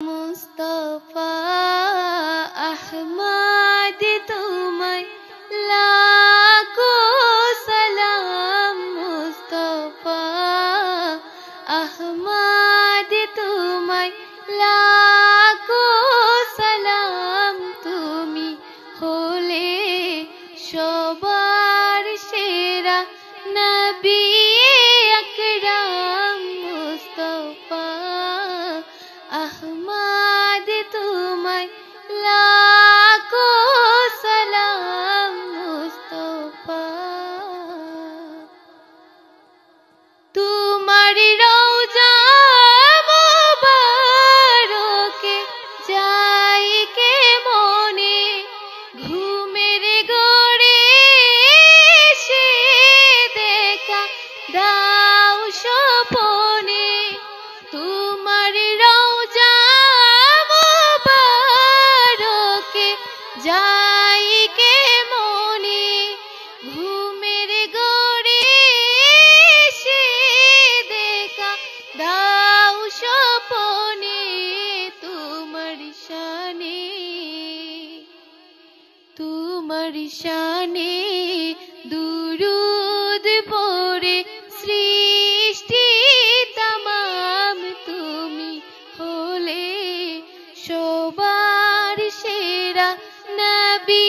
মুস্তাফা আহমদ তোমায় লাখো সালাম। মুস্তাফা আহমদ তোমায় লাখো সালাম। তুমি হলে সবার সেরা নবী আকরাম। মুস্তাফা আহমদ তোমায় লাখো সালাম। মুস্তাফা তোমার রওজা মুবারকে যাই কে মনে, ঘুমের ঘরে সে দেখা দাও স্বপনে। তোমার রওজা মুবারকে যাই কে মনে, ঘুমের ঘরে সে দেখা দাও স্বপনে। তোমার শানে দুরুদ পড়ে সৃষ্টি তামাম। তুমি হলে সবার সেরা নবী